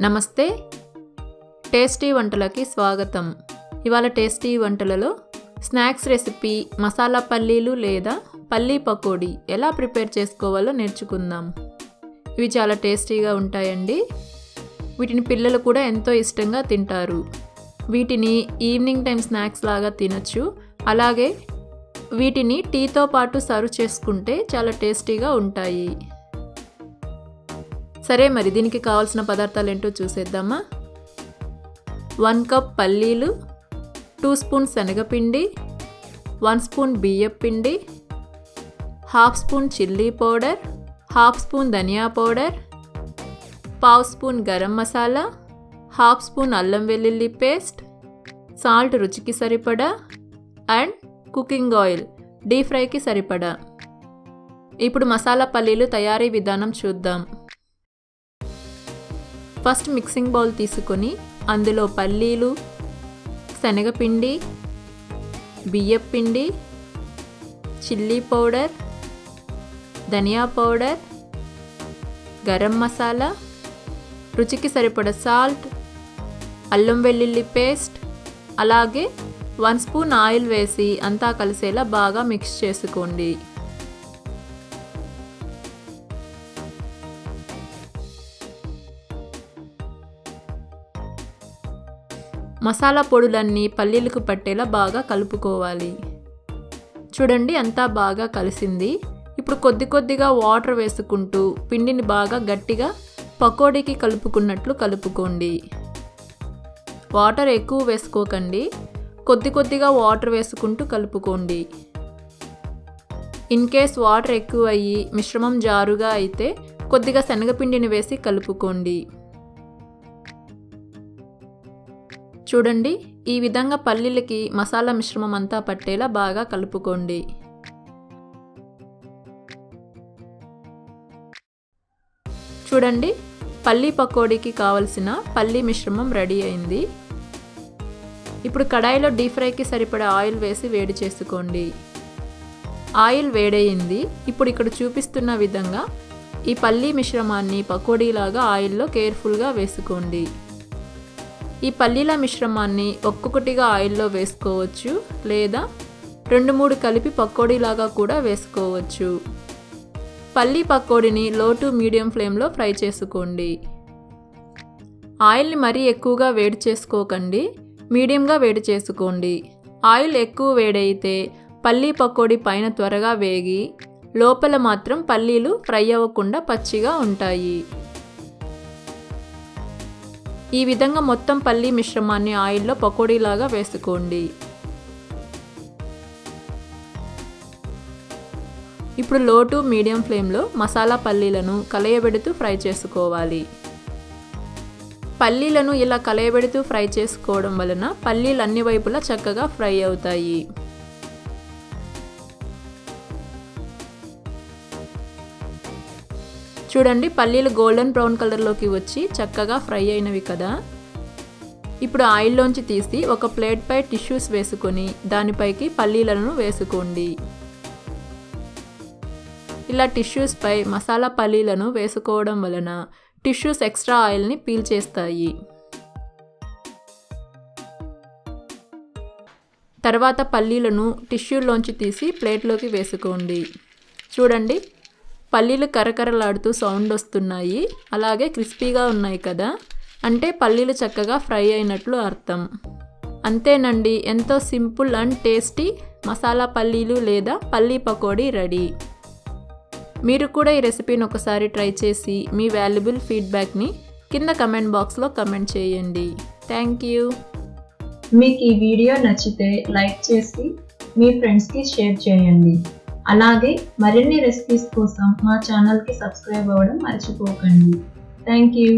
నమస్తే, టేస్టీ వంటలకి స్వాగతం. ఇవాళ టేస్టీ వంటలలో స్నాక్స్ రెసిపీ మసాలా పల్లీలు లేదా పల్లీ పకోడీ ఎలా ప్రిపేర్ చేసుకోవాలో నేర్చుకుందాం. ఇవి చాలా టేస్టీగా ఉంటాయండి. వీటిని పిల్లలు కూడా ఎంతో ఇష్టంగా తింటారు. వీటిని ఈవినింగ్ టైం స్నాక్స్ లాగా తినచ్చు. అలాగే వీటిని టీతో పాటు సర్వ్ చేసుకుంటే చాలా టేస్టీగా ఉంటాయి. సరే, మరి దీనికి కావాల్సిన పదార్థాలు ఏంటో చూసేద్దామా. 1 కప్ పల్లీలు, 2 స్పూన్ శనగపిండి, 1 స్పూన్ బియ్యపిండి, 1/2 స్పూన్ చిల్లీ పౌడర్, 1/2 స్పూన్ ధనియా powder, 1/2 spoon garam masala, 1/2 spoon అల్లం వెల్లుల్లి పేస్ట్, సాల్ట్ రుచికి సరిపడా అండ్ కుకింగ్ ఆయిల్ డీప్ ఫ్రైకి సరిపడా. ఇప్పుడు మసాలా పల్లీలు తయారీ విధానం చూద్దాం. ఫస్ట్ మిక్సింగ్ బౌల్ తీసుకొని అందులో పల్లీలు, శనగపిండి, బియ్యపిండి, చిల్లీ పౌడర్, ధనియా పౌడర్, గరం మసాలా, రుచికి సరిపడ సాల్ట్, అల్లం వెల్లుల్లి పేస్ట్, అలాగే 1 స్పూన్ ఆయిల్ వేసి అంతా కలిసేలా బాగా మిక్స్ చేసుకోండి. మసాలా పొడులన్నీ పల్లీలకు పట్టేలా బాగా కలుపుకోవాలి. చూడండి, అంతా బాగా కలిసింది. ఇప్పుడు కొద్ది కొద్దిగా వాటర్ వేసుకుంటూ పిండిని బాగా గట్టిగా పకోడీకి కలుపుకున్నట్లు కలుపుకోండి. వాటర్ ఎక్కువ వేసుకోకండి, కొద్ది కొద్దిగా వాటర్ వేసుకుంటూ కలుపుకోండి. ఇన్ కేస్ వాటర్ ఎక్కువ అయ్యి మిశ్రమం జారుగా అయితే కొద్దిగా శనగపిండిని వేసి కలుపుకోండి. చూడండి, ఈ విధంగా పల్లీలకి మసాలా మిశ్రమం అంతా పట్టేలా బాగా కలుపుకోండి. చూడండి, పల్లీ పకోడీకి కావలసిన పల్లీ మిశ్రమం రెడీ అయింది. ఇప్పుడు కడాయిలో డీప్ ఫ్రైకి సరిపడా ఆయిల్ వేసి వేడి చేసుకోండి. ఆయిల్ వేడయింది. ఇప్పుడు ఇక్కడ చూపిస్తున్న విధంగా ఈ పల్లీ మిశ్రమాన్ని పకోడీలాగా ఆయిల్లో కేర్ఫుల్గా వేసుకోండి. ఈ పల్లీల మిశ్రమాన్ని ఒక్కొక్కటిగా ఆయిల్లో వేసుకోవచ్చు, లేదా 2-3 కలిపి పకోడీలాగా కూడా వేసుకోవచ్చు. పల్లీ పకోడీని లో టు మీడియం ఫ్లేమ్లో ఫ్రై చేసుకోండి. ఆయిల్ని మరీ ఎక్కువగా వేడి చేసుకోకండి, మీడియంగా వేడి చేసుకోండి. ఆయిల్ ఎక్కువ వేడైతే పల్లీ పకోడీ పైన త్వరగా వేగి లోపల మాత్రం పల్లీలు ఫ్రై అవ్వకుండా పచ్చిగా ఉంటాయి. ఈ విధంగా మొత్తం పల్లీ మిశ్రమాన్ని ఆయిల్లో పకోడీలాగా వేసుకోండి. ఇప్పుడు లో టు మీడియం ఫ్లేమ్లో మసాలా పల్లీలను కలయబెడుతూ ఫ్రై చేసుకోవాలి. పల్లీలను ఇలా కలయబెడుతూ ఫ్రై చేసుకోవడం వలన పల్లీలు అన్ని వైపులా చక్కగా ఫ్రై అవుతాయి. చూడండి, పల్లీలు గోల్డెన్ బ్రౌన్ కలర్లోకి వచ్చి చక్కగా ఫ్రై అయినవి కదా. ఇప్పుడు ఆయిల్లోంచి తీసి ఒక ప్లేట్పై టిష్యూస్ వేసుకొని దానిపైకి పల్లీలను వేసుకోండి. ఇలా టిష్యూస్పై మసాలా పల్లీలను వేసుకోవడం వలన టిష్యూస్ ఎక్స్ట్రా ఆయిల్ని పీల్చేస్తాయి. తర్వాత పల్లీలను టిష్యూలోంచి తీసి ప్లేట్లోకి వేసుకోండి. చూడండి, పల్లీలు కరకరలాడుతూ సౌండ్ వస్తున్నాయి, అలాగే క్రిస్పీగా ఉన్నాయి కదా, అంటే పల్లీలు చక్కగా ఫ్రై అయినట్లు అర్థం. అంతేనండి, ఎంతో సింపుల్ అండ్ టేస్టీ మసాలా పల్లీలు లేదా పల్లీ పకోడీ రెడీ. మీరు కూడా ఈ రెసిపీని ఒకసారి ట్రై చేసి మీ వాల్యుబుల్ ఫీడ్బ్యాక్ని కింద కమెంట్ బాక్స్లో కమెంట్ చేయండి. Thank you. మీకు ఈ వీడియో నచ్చితే లైక్ చేసి మీ ఫ్రెండ్స్కి షేర్ చేయండి. అలాగే మరిన్ని రెసిపీస్ కోసం మా ఛానల్కి సబ్స్క్రైబ్ అవ్వడం మర్చిపోకండి. Thank you.